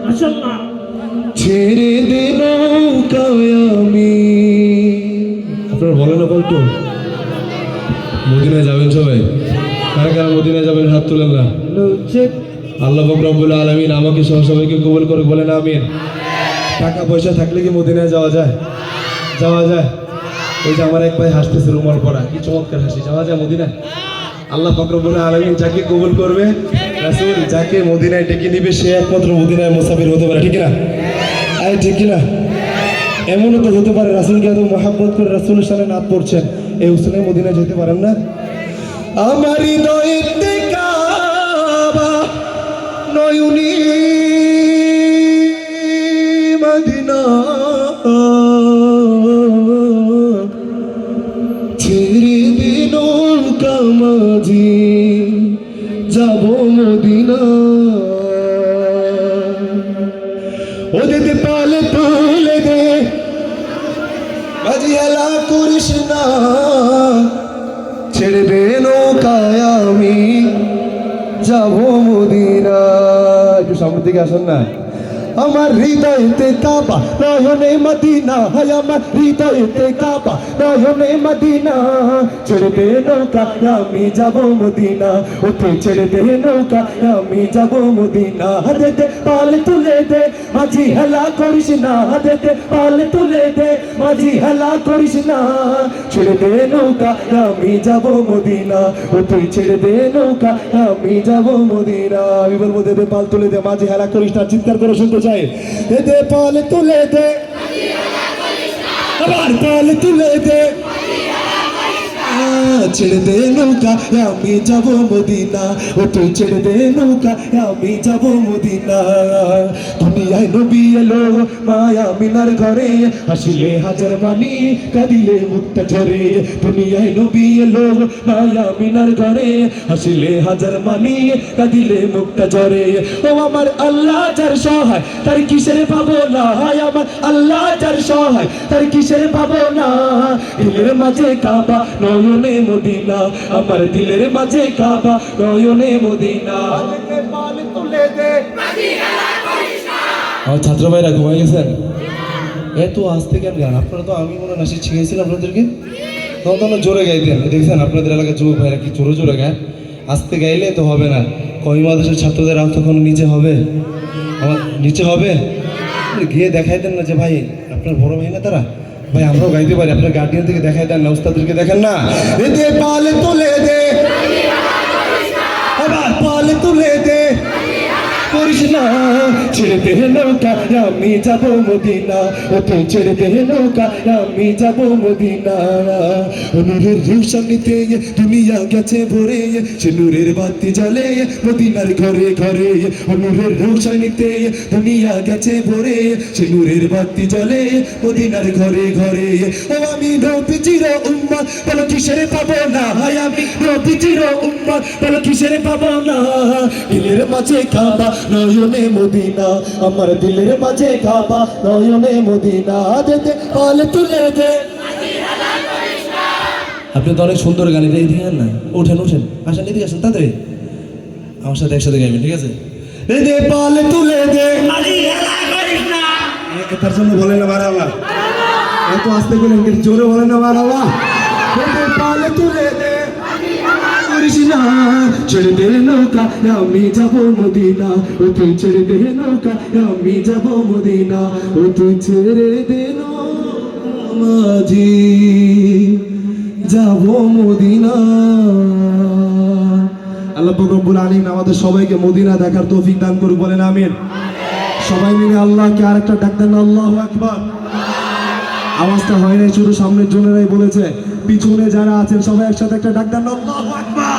মাশাআল্লাহ। ছেড়ে দে নৌকায় আমি। আপনারা বলেন না বলতো মদিনায় যাবেন সবাই? কারা কারা মদিনায় যাবেন হাত তুলেন না। আল্লাহ পাক রব্বুল আলামিন আমাকে সহ সবাইকে কবুল করে বলেন আমিন। টাকা পয়সা থাকলে কি মদিনায় যাওয়া যায়? যাওয়া যায়? ওই যে আমার এক ভাই হাসতেছে রুমাল পরা, কি চমৎকার হাসি। যাওয়া যায় মদিনায়? আল্লাহ পাক রব্বুল আলামিন যাকে কবুল করবে, রাসূল যাকে মদিনায় ডেকে নিবে, সে একমাত্র মদিনায় মুসাফির হতে পারে, ঠিক না? আরে ঠিক না? এমনও তো হতে পারে রাসূলকে এত মহব্বত করে রাসূলের সামনে নাত পড়ছেন, এই হুসেনে মদিনায় যেতে পারেন না। আমার হৃদয়েতে কাবা, নয়নী মদিনা, ছেড়ে দে নৌকা মাঝি, যাব মদিনা। ওদের পালে তুলে দে, মাঝি হেলা করিস না, ছেড়ে দে নৌকায় আমি, যাব মদিনা। একটু সামনের দিকে আসেন না। আমার হৃদয়েতে কাবা, নয়নে মদিনা, হায় আমার হৃদয়েতে কাবা, নয়নে মদিনা, ছেড়ে দে নৌকা আমি যাব মদিনা, ওতে ছেড়ে দে নৌকা আমি যাব মদিনা। হাতে দে পাল তুলে দে, মাঝি হেলা করিস না, হাতে দে পাল তুলে দে, মাঝি হেলা করিস না, ছেড়ে দে নৌকা আমি যাব মদিনা, ওতে ছেড়ে দে নৌকা আমি যাব মদিনা। আমি বলবো দে পাল তুলে দে, মাঝি হেলা করিস না, চিৎকার করে শুনতে চাই। দে পাল তুলে দে, আবার পাল তুলে দে, ছেড়ে দে নৌকা আমি যাব মদিনা, ও তুই ছেড়ে দে নৌকা আমি যাব মদিনা। দুনিয়ায় নবী এলো মায়া মিনার ঘরে, হাসিলে হাজার মানি, কাঁদিলে মুক্তা ঝরে। দুনিয়ায় নবী এলো মায়া মিনার ঘরে, হাসিলে হাজার মানি, কাঁদিলে মুক্তা ঝরে। ও আমার আল্লাহ যার সহায়, তার কিসের পাবো না, হায় আমার আল্লাহ যার সহায়, তার কিসের পাবো না। দিলের মাঝে কাবা, নয়নে মদিনা, আমার দিলের মাঝে কাবা, নয়নে মদিনা। পাল তুলে দে, আমার ছাত্র ভাইরা ঘুমাই গেছেন? এত আস্তে কেন গান? আপনারা তো, আমি মনে নাসি শিখেছিলাম আপনাদেরকে, তখন জোরে গাইতেন। দেখছেন আপনাদের এলাকার যুবক ভাইরা কি জোরে জোরে গায়। আস্তে গাইলে তো হবে না। কহিমা দেশের ছাত্রদের আও তখন নিচে হবে, আমার নিচে হবে। গিয়ে দেখাই দেন না যে ভাই আপনার বড় ভাই না তারা, ভাই আমরাও গাইতে পারি, আপনার গার্ডিয়ান থেকে দেখাই দেন না, উস্তাদদেরকে দেখেন না। দে পাল তুলে দে, আবার পাল তুলে দে, করিস না, ছেড়ে দে নৌকা আমি যাব মদিনা, ও তুই ছেড়ে দে নৌকা আমি যাব মদিনা। নূরের রোশনীতে দুনিয়া গেছে ভরে, সে নূরের বাতি জ্বলে মদিনার ঘরে ঘরে। নূরের রোশনীতে দুনিয়া গেছে ভরে, সে নূরের বাতি জ্বলে মদিনার ঘরে ঘরে। ও আমি নবীজির উম্মত, বলো কিসের পাবো না, হায় আমি নবীজির উম্মত, বলো কিসের পাবো না। দিলের মাঝে কাবা, নয়নে মদিনা, আমার দিলের মাঝে কাবা, নয়নে মদিনা। দে পাল তুলে দে। আপনি তো অনেক সুন্দর গান, এটা এদিকে না, ওঠেন ওঠেন, আসেন এদিকে আসেন, তাড়াতাড়ি আমার সাথে একসাথে গাইবেন, ঠিক আছে? দে পাল তুলে দে, তার জন্য বলেন না মারাল্লাহ, এত আস্তে করে জোরে বলেন না মারাল্লাহ। পাল তুলে দে, করিস না, ছেড়ে দে নৌকা আমি যাব মদিনা, ও তুই ছেড়ে দে নৌকা আমি যাব মদিনা, ও তুই ছেড়ে দে নৌকা মাঝি, যাব মদিনা। আল্লাহ পাক রব্বুল আলামিন আমাদের সবাইকে মদিনা দেখার তৌফিক দান করুক, বলেন আমিন। সবাই মিলে আল্লাহকে আরেকটা ডাক দেন, আল্লাহু আকবার। আওয়াজটা হয় নাই, শুধু সামনের জনেরাই বলেছে, পিছনে যারা আছেন সবাই একসাথে একটা ডাক দেন, আল্লাহু আকবার।